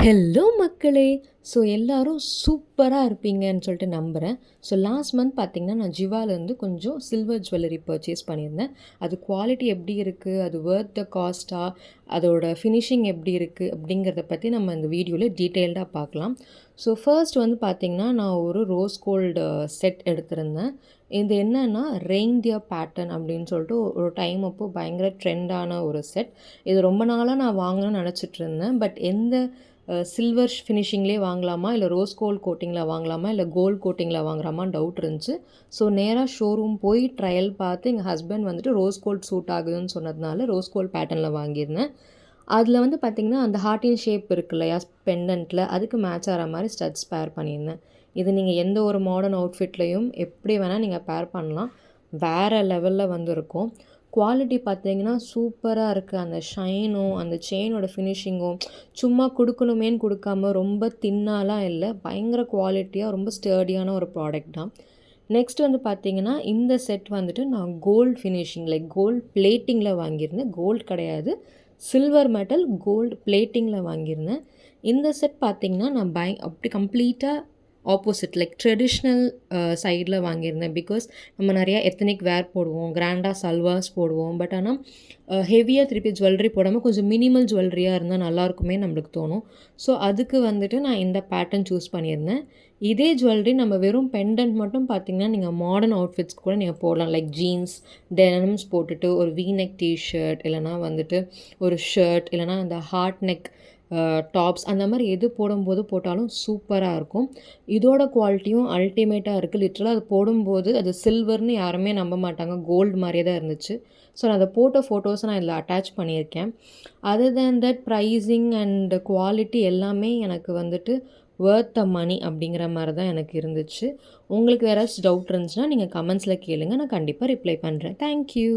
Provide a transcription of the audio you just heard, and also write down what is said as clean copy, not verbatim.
Hello மக்களே! So எல்லாரும் சூப்பரா இருப்பீங்கன்னு சொல்லிட்டு நம்புறேன். ஸோ லாஸ்ட் மந்த் பார்த்தீங்கன்னா, நான் ஜிவாலேருந்து கொஞ்சம் சில்வர் ஜுவல்லரி பர்ச்சேஸ் பண்ணியிருந்தேன். அது குவாலிட்டி எப்படி இருக்கு? அது வொர்த் த காஸ்ட்டா? அதோட ஃபினிஷிங் எப்படி இருக்கு? அப்படிங்கிறத பத்தி நம்ம இந்த வீடியோல டீட்டெயில்டா பார்க்கலாம். ஸோ ஃபர்ஸ்ட் வந்து பார்த்தீங்கன்னா, நான் ஒரு ரோஸ் கோல்டு செட் எடுத்திருந்தேன். இது என்னன்னா, ரெயின்டியர் பேட்டர்ன் அப்படின்னு சொல்லிட்டு ஒரு டைம் அப்போ பயங்கர ட்ரெண்டான ஒரு செட். இது ரொம்ப நாளா நான் வாங்கணும்னு நெனச்சிட்டு இருந்தேன். பட் எந்த சில்வர் ஃபினிஷிங்லேயே வாங்கலாமா? இல்ல ரோஸ் கோல்ட் கோட்டிங்கில வாங்கலாமா? இல்ல கோல்ட் கோட்டிங்கில வாங்கலாமான்னு டவுட் இருந்துச்சு. ஸோ நேரா ஷோரூம் போய் ட்ரையல் பார்த்து எங்க ஹஸ்பண்ட் வந்துட்டு ரோஸ் கோல்ட் சூட் ஆகுதுன்னு சொன்னதுனால, ரோஸ் கோல்ட் பேட்டர்னில் வாங்கியிருந்தேன். அதில வந்து பார்த்தீங்கன்னா, அந்த ஹார்ட்டின் ஷேப் இருக்கு இல்லையா? பெண்டன்ட்ல அதுக்கு மேட்ச் ஆற மாரி ஸ்டட்ஸ் பேர் பண்ணியிருந்தேன். இது நீங்க எந்த ஒரு மாடர்ன் அவுட்ஃபிட்லயும் எப்படி வேணா நீங்க பேர் பண்ணலாம். வேற லெவல்ல வந்து இருக்கும். குவாலிட்டி பார்த்தீங்கன்னா, சூப்பரா இருக்கு. அந்த ஷைனும், அந்த செயினோட ஃபினிஷிங்கும் சும்மா குடுக்கணுமேன்னு குடுக்காம ரொம்ப தின்னாலாம் இல்ல. பயங்கர குவாலிட்டியா ரொம்ப ஸ்டர்டியான ஒரு ப்ராடக்ட் தான். நெக்ஸ்ட் வந்து பார்த்தீங்கன்னா, இந்த செட் வந்துட்டு நான் கோல்ட் ஃபினிஷிங் லைக் கோல்ட் பிளேட்டிங்கில வாங்கியிருந்தேன். கோல்ட் கிடையாது. சில்வர் மெட்டல் கோல்ட் பிளேட்டிங்கில வாங்கியிருந்தேன். இந்த செட் பார்த்தீங்கன்னா, நான் அப்படி கம்ப்ளீட்டா ஆப்போசிட் லைக் ட்ரெடிஷ்னல் சைடில் வாங்கியிருந்தேன். பிகாஸ் நம்ம நிறையா எத்தனிக் வேர் போடுவோம், கிராண்டாக சல்வார்ஸ் போடுவோம். பட் ஆனால் ஹெவியாக திருப்பி ஜுவல்லரி போடாமல் கொஞ்சம் மினிமல் ஜுவல்லரியாக இருந்தால் நல்லாயிருக்குமே நம்மளுக்கு தோணும். ஸோ அதுக்கு வந்துட்டு நான் இந்த பேட்டர்ன் சூஸ் பண்ணியிருந்தேன். இதே ஜுவல்லரி நம்ம வெறும் பெண்டன்ட் மட்டும் பார்த்தீங்கன்னா, நீங்கள் மாடர்ன் அவுட்ஃபிட்ஸ் கூட நீங்கள் போடலாம். லைக் ஜீன்ஸ், டெனிம்ஸ் போட்டுட்டு ஒரு வி நெக் டீ-ஷர்ட் இல்லைனா வந்துட்டு ஒரு ஷர்ட் இல்லைனா அந்த ஹார்ட் நெக் டாப்ஸ் அந்த மாதிரி எது போட்டாலும் சூப்பராக இருக்கும். இதோட குவாலிட்டியும் அல்டிமேட்டாக இருக்குது. லிட்ரலாக அது போடும்போது அது சில்வர்னு யாருமே நம்ப மாட்டாங்க. கோல்டு மாதிரியே தான் இருந்துச்சு. ஸோ நான் அதை போட்ட ஃபோட்டோஸை நான் இதில் அட்டாச் பண்ணியிருக்கேன். Other than that pricing and quality எல்லாமே எனக்கு வந்துட்டு வொர்த் த மனி அப்படிங்கிற மாதிரி தான் எனக்கு இருந்துச்சு. உங்களுக்கு வேறு டவுட் இருந்துச்சுன்னா நீங்கள் கமெண்ட்ஸில் கேளுங்க. நான் கண்டிப்பாக ரிப்ளை பண்ணுறேன். Thank you.